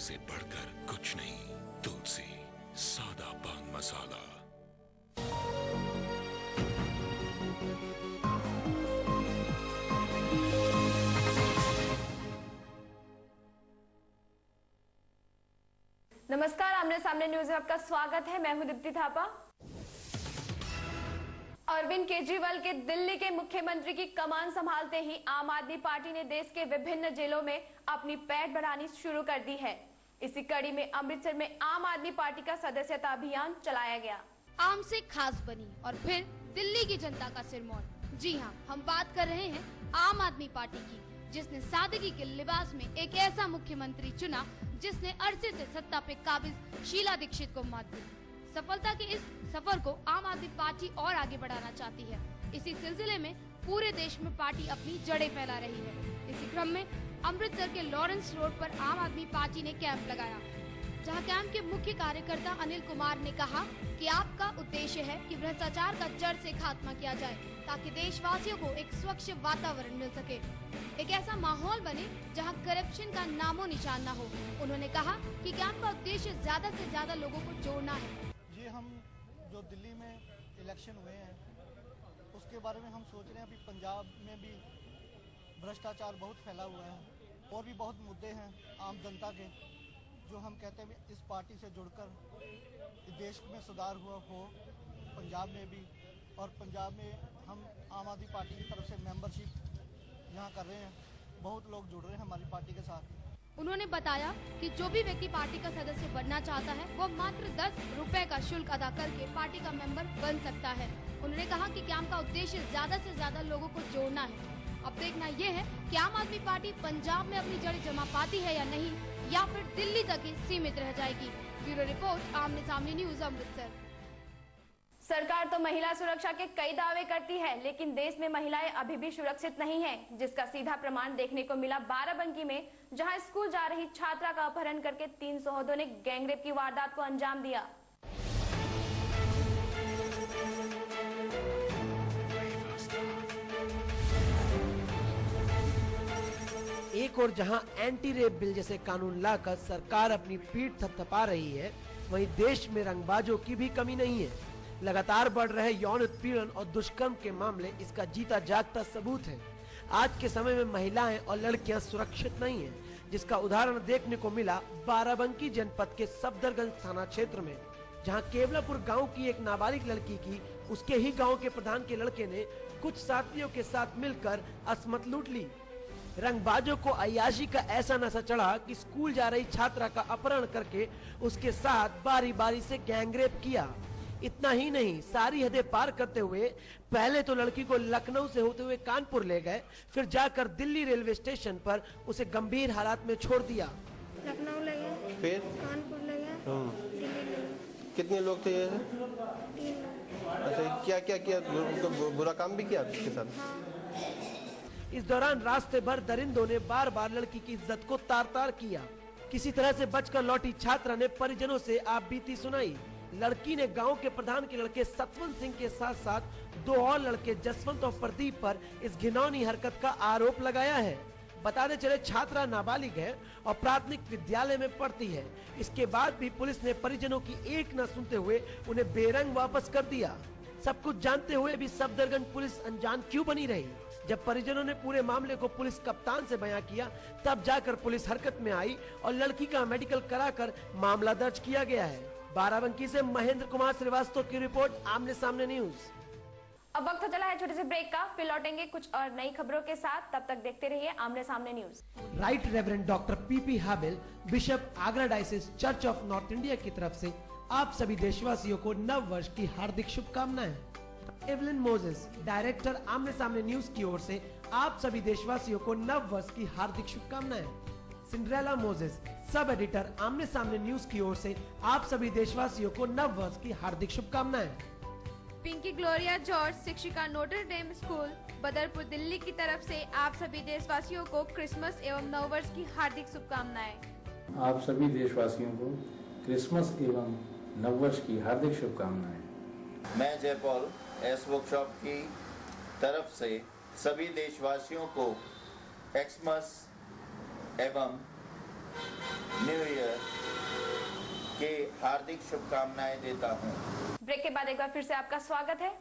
से बढ़कर कुछ नहीं। तुलसी, सादा पान मसाला। नमस्कार, आमने सामने न्यूज में आपका स्वागत है। मैं हूं दीप्ति थापा। अरविंद केजरीवाल के दिल्ली के मुख्यमंत्री की कमान संभालते ही आम आदमी पार्टी ने देश के विभिन्न जेलों में अपनी पैठ बढ़ानी शुरू कर दी है। इसी कड़ी में अमृतसर में आम आदमी पार्टी का सदस्यता अभियान चलाया गया। आम से खास बनी और फिर दिल्ली की जनता का सिरमौर। जी हाँ, हम बात कर रहे हैं आम आदमी पार्टी की, जिसने सादगी के लिबास में एक ऐसा मुख्यमंत्री चुना जिसने अरसे से सत्ता पे काबिज शीला दीक्षित को मात दी। सफलता के इस सफर को आम आदमी पार्टी और आगे बढ़ाना चाहती है। इसी सिलसिले में पूरे देश में पार्टी अपनी जड़ें फैला रही है। इसी क्रम में अमृतसर के लॉरेंस रोड पर आम आदमी पार्टी ने कैंप लगाया, जहां कैंप के मुख्य कार्यकर्ता अनिल कुमार ने कहा कि आपका उद्देश्य है कि भ्रष्टाचार का जड़ से खात्मा किया जाए, ताकि देशवासियों को एक स्वच्छ वातावरण मिल सके, एक ऐसा माहौल बने जहां करप्शन का नामो निशान न हो। उन्होंने कहा कि कैंप का उद्देश्य ज्यादा से ज्यादा लोगों को जोड़ना है। ये हम जो दिल्ली में इलेक्शन हुए हैं उसके बारे में हम सोच रहे हैं। अभी पंजाब में भी भ्रष्टाचार बहुत फैला हुआ है और भी बहुत मुद्दे हैं आम जनता के, जो हम कहते हैं इस पार्टी से जुड़कर देश में सुधार हुआ हो पंजाब में भी। और पंजाब में हम आम आदमी पार्टी की तरफ से मेंबरशिप यहाँ कर रहे हैं। बहुत लोग जुड़ रहे हैं हमारी पार्टी के साथ। उन्होंने बताया कि जो भी व्यक्ति पार्टी का सदस्य बनना चाहता है वो मात्र 10 रुपए का शुल्क अदा करके पार्टी का मेंबर बन सकता है। उन्होंने कहा कि कैंप का उद्देश्य ज्यादा से ज्यादा लोगों को जोड़ना है। अब देखना ये है कि आम आदमी पार्टी पंजाब में अपनी जड़ें जमा पाती है या नहीं, या फिर दिल्ली तक ही सीमित रह जाएगी। ब्यूरो रिपोर्ट, आमने सामने न्यूज, अमृतसर। सरकार तो महिला सुरक्षा के कई दावे करती है, लेकिन देश में महिलाएं अभी भी सुरक्षित नहीं हैं, जिसका सीधा प्रमाण देखने को मिला बाराबंकी में, जहां स्कूल जा रही छात्रा का अपहरण करके 3 सहोदों ने गैंगरेप की वारदात को अंजाम दिया। एक और जहां एंटी रेप बिल जैसे कानून लाकर सरकार अपनी पीठ थपथपा रही है, वहीं देश में रंगबाजों की भी कमी नहीं है। लगातार बढ़ रहे यौन उत्पीड़न और दुष्कर्म के मामले इसका जीता जागता सबूत है। आज के समय में महिलाएं और लड़कियां सुरक्षित नहीं हैं, जिसका उदाहरण देखने को मिला बाराबंकी जनपद के सफदरगंज थाना क्षेत्र में, जहां केवलापुर गांव की एक नाबालिग लड़की की उसके ही गांव के प्रधान के लड़के ने कुछ साथियों के साथ मिलकर असमत लूट ली। रंगबाजों को अय्याशी का ऐसा नशा चढ़ा कि स्कूल जा रही छात्रा का अपहरण करके उसके साथ बारी बारी से गैंगरेप किया। इतना ही नहीं, सारी हदें पार करते हुए पहले तो लड़की को लखनऊ से होते हुए कानपुर ले गए, फिर जाकर दिल्ली रेलवे स्टेशन पर उसे गंभीर हालात में छोड़ दिया। लखनऊ ले गए, फिर कानपुर ले गए, दिल्ली ले गए। कितने लोग थे ये? 3 लोग। अच्छा, क्या क्या किया? बुरा काम भी किया आपके साथ? हाँ। इस दौरान रास्ते भर दरिंदों ने बार बार लड़की की इज्जत को तार तार किया। किसी तरह से बचकर लौटी छात्रा ने परिजनों से आप बीती सुनाई। लड़की ने गांव के प्रधान के लड़के सतवंत सिंह के साथ साथ 2 और लड़के जसवंत और प्रदीप पर इस घिनौनी हरकत का आरोप लगाया है। बताते चले छात्रा नाबालिग है और प्राथमिक विद्यालय में पढ़ती है। इसके बाद भी पुलिस ने परिजनों की एक न सुनते हुए उन्हें बेरंग वापस कर दिया। सब कुछ जानते हुए भी सफदरगंज पुलिस अनजान क्यों बनी रही? जब परिजनों ने पूरे मामले को पुलिस कप्तान से बयां किया, तब जाकर पुलिस हरकत में आई और लड़की का मेडिकल कराकर मामला दर्ज किया गया है। बाराबंकी से महेंद्र कुमार श्रीवास्तव की रिपोर्ट, आमने सामने न्यूज। अब वक्त चला है छोटे से ब्रेक का, फिर लौटेंगे कुछ और नई खबरों के साथ। तब तक देखते रहिए आमने सामने news. Right reverend doctor PP Habil, bishop Agra diocese church of north India की तरफ से आप सभी देशवासियों को नव वर्ष की हार्दिक शुभकामनाएं। एवलिन मोजेस, डायरेक्टर आमने सामने न्यूज की ओर से आप सभी देशवासियों को नव वर्ष की हार्दिक शुभकामनाएं। सिंड्रेला मोजेस, सब एडिटर आमने सामने न्यूज की ओर से आप सभी देशवासियों को नव वर्ष की हार्दिक शुभकामनाएं। पिंकी ग्लोरिया जॉर्ज, शिक्षिका नोटर डेम स्कूल बदरपुर दिल्ली की तरफ से आप सभी देशवासियों को क्रिसमस एवं नववर्ष की हार्दिक शुभकामनाएं। आप सभी देशवासियों को क्रिसमस एवं नववर्ष की हार्दिक शुभकामनाएं। मैं जयपॉल एस वर्कशॉप की तरफ से सभी देशवासियों को एक्समस एवं न्यू ईयर के हार्दिक शुभकामनाएं देता हूं। ब्रेक के बाद एक बार फिर से आपका स्वागत है।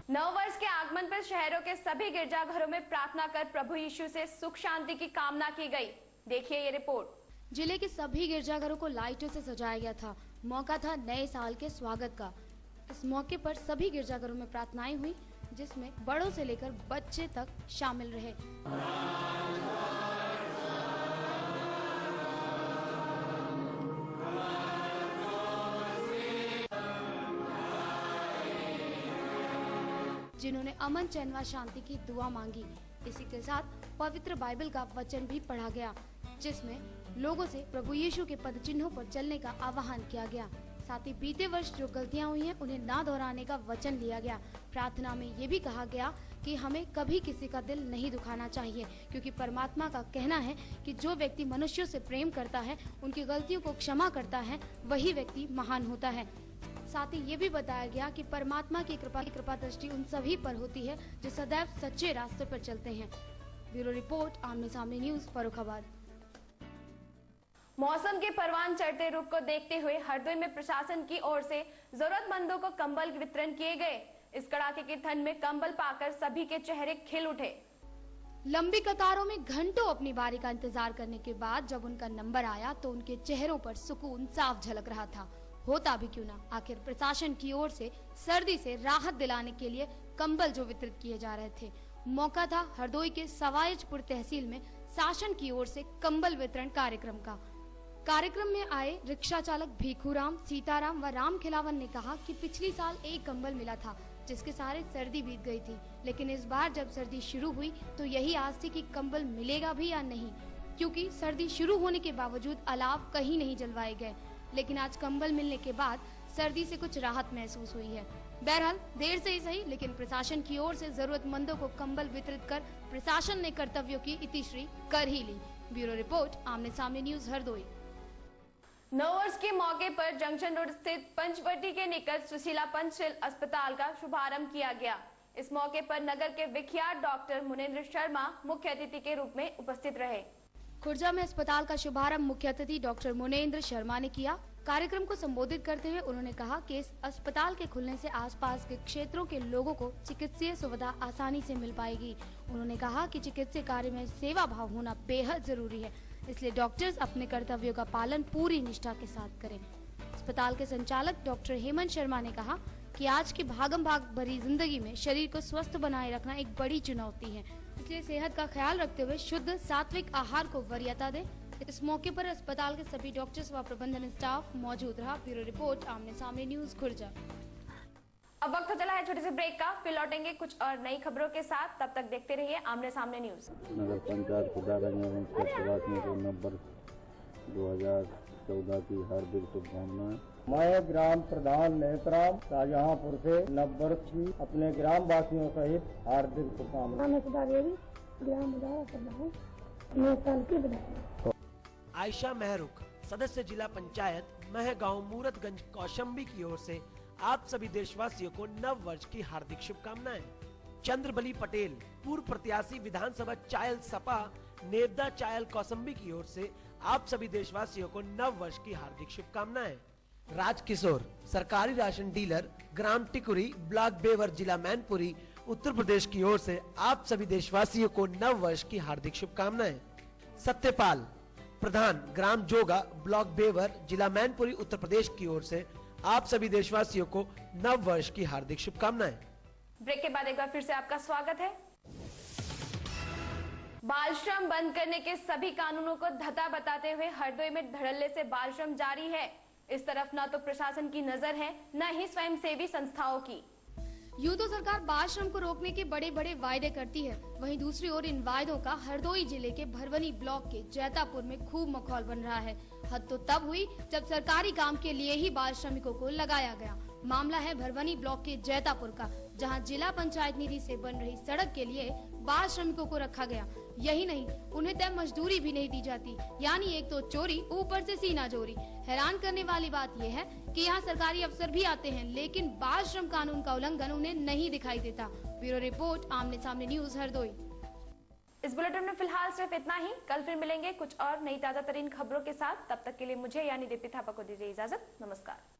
नववर्ष के आगमन पर शहरों के सभी गिरजाघरों में प्रार्थना कर प्रभु यीशु से सुख शांति की कामना की गई। देखिए ये रिपोर्ट। जिले के सभी गिरजाघरों को लाइटों से सजाया गया था। मौका था नए साल के स्वागत का। इस मौके पर सभी गिरजाघरों में प्रार्थनाएं हुई, जिसमें बड़ों से लेकर बच्चे तक शामिल रहे। जिन्होंने अमन चैन व शांति की दुआ मांगी। इसी के साथ पवित्र बाइबल का वचन भी पढ़ा गया, जिसमें लोगों से प्रभु यीशु के पद चिन्हों पर चलने का आह्वान किया गया। साथ ही बीते वर्ष जो गलतियां हुई हैं उन्हें ना दोहराने का वचन लिया गया। प्रार्थना में ये भी कहा गया कि हमें कभी किसी का दिल नहीं दुखाना चाहिए, क्योंकि परमात्मा का कहना है कि जो व्यक्ति मनुष्यों से प्रेम करता है, उनकी गलतियों को क्षमा करता है, वही व्यक्ति महान होता है। साथ ही ये भी बताया गया कि परमात्मा की कृपा दृष्टि उन सभी पर होती है जो सदैव सच्चे रास्ते पर चलते हैं। ब्यूरो रिपोर्ट, आमने सामने न्यूज, फर्रुखाबाद। मौसम के परवान चढ़ते रुख को देखते हुए हरदोई में प्रशासन की ओर से जरूरतमंदों को कंबल वितरण किए गए। इस कड़ाके की ठंड में कंबल पाकर सभी के चेहरे खिल उठे। लंबी कतारों में घंटों अपनी बारी का इंतजार करने के बाद जब उनका नंबर आया तो उनके चेहरों पर सुकून साफ झलक रहा था। होता भी क्यों ना, आखिर प्रशासन की ओर से सर्दी से राहत दिलाने के लिए कंबल जो वितरित किए जा रहे थे। मौका था हरदोई के सवायजपुर तहसील में शासन की ओर से कंबल वितरण कार्यक्रम का। कार्यक्रम में आए रिक्शा चालक भीखूराम, सीताराम व राम खिलावन ने कहा कि पिछली साल एक कंबल मिला था जिसके सहारे सर्दी बीत गई थी, लेकिन इस बार जब सर्दी शुरू हुई तो यही आस थी कि कंबल मिलेगा भी या नहीं, क्योंकि सर्दी शुरू होने के बावजूद अलाव कहीं नहीं जलवाए गए। लेकिन आज कंबल मिलने के बाद सर्दी से कुछ राहत महसूस हुई है। बहरहाल देर से ही सही, लेकिन प्रशासन की ओर से जरूरतमंदों को कंबल वितरित कर प्रशासन ने कर्तव्यों की इतिश्री कर ही ली। ब्यूरो रिपोर्ट, आमने सामने न्यूज, हरदोई। नववर्ष के मौके पर जंक्शन रोड स्थित पंचवटी के निकट सुशीला पंचशील अस्पताल का शुभारंभ किया गया। इस मौके पर नगर के विख्यात डॉक्टर मुनेंद्र शर्मा मुख्य अतिथि के रूप में उपस्थित रहे। खुर्जा में अस्पताल का शुभारंभ मुख्य अतिथि डॉक्टर मुनेंद्र शर्मा ने किया। कार्यक्रम को संबोधित करते हुए उन्होंने कहा कि इस अस्पताल के खुलने से आसपास के क्षेत्रों के लोगों को चिकित्सीय सुविधा आसानी से मिल पाएगी। उन्होंने कहा कि चिकित्सीय कार्य में सेवा भाव होना बेहद जरूरी है, इसलिए डॉक्टर्स अपने कर्तव्यों का पालन पूरी निष्ठा के साथ करें। अस्पताल के संचालक डॉक्टर हेमंत शर्मा ने कहा कि आज की भागम भाग भरी जिंदगी में शरीर को स्वस्थ बनाए रखना एक बड़ी चुनौती है, इसलिए सेहत का ख्याल रखते हुए शुद्ध सात्विक आहार को वरीयता दें। इस मौके पर अस्पताल के सभी डॉक्टर्स व प्रबंधन स्टाफ मौजूद रहा। ब्यूरो रिपोर्ट, आमने सामने न्यूज, खुर्जा। अब वक्त चला है छोटे से ब्रेक का, फिर लौटेंगे कुछ और नई खबरों के साथ। तब तक देखते रहिए आमने सामने न्यूज। नगर पंचायत खुदागंज एवं स्वच्छवासियों को नववर्ष 2014 की हार्दिक शुभकामनाएं। मैं ग्राम प्रधान नेत्राम शाहजहांपुर से नववर्ष की अपने ग्राम वासियों सहित हार्दिक शुभकामनाएं। आयशा महरुख, सदस्य जिला पंचायत महगांव मूरतगंज कौशंबी की ओर से आप सभी देशवासियों को नव वर्ष की हार्दिक शुभकामनाएं। चंद्रबली पटेल, पूर्व प्रत्याशी विधानसभा चायल सपा नेवदा चायल कौशंबी की ओर से आप सभी देशवासियों को नव वर्ष की हार्दिक शुभकामनाएं। राजकिशोर, सरकारी राशन डीलर, ग्राम टिकुरी, ब्लॉक बेवर, जिला मैनपुरी, उत्तर प्रदेश की ओर से आप सभी देशवासियों को नव वर्ष की हार्दिक शुभकामनाएं। सत्यपाल, प्रधान, ग्राम जोगा, ब्लॉक बेवर, जिला मैनपुरी, उत्तर प्रदेश की ओर से आप सभी देशवासियों को नव वर्ष की हार्दिक शुभकामनाएं। ब्रेक के बाद एक बार फिर से आपका स्वागत है। बाल श्रम बंद करने के सभी कानूनों को धता बताते हुए हरदोई में धड़ल्ले से बाल श्रम जारी है। इस तरफ न तो प्रशासन की नजर है, न ही स्वयंसेवी संस्थाओं की। यूं तो सरकार बाल श्रम को रोकने के बड़े बड़े वायदे करती है, वहीं दूसरी ओर इन वायदों का हरदोई जिले के भरवनी ब्लॉक के जैतापुर में खूब माहौल बन रहा है। हद तो तब हुई जब सरकारी काम के लिए ही बाल श्रमिकों को लगाया गया। मामला है भरवनी ब्लॉक के जैतापुर का, जहां जिला पंचायत निधि से बन रही सड़क के लिए बाल श्रमिकों को रखा गया। यही नहीं, उन्हें तय मजदूरी भी नहीं दी जाती, यानी एक तो चोरी, ऊपर से सीना चोरी। हैरान करने वाली बात यह है कि यहाँ सरकारी अफसर भी आते हैं, लेकिन बाल श्रम कानून का उल्लंघन उन्हें नहीं दिखाई देता। ब्यूरो रिपोर्ट, आमने सामने न्यूज, हरदोई। इस बुलेटिन में फिलहाल सिर्फ इतना ही। कल फिर मिलेंगे कुछ और नई ताजा तरीन खबरों के साथ। तब तक के लिए मुझे यानी दीप्ति थापा को दीजिए इजाजत। नमस्कार।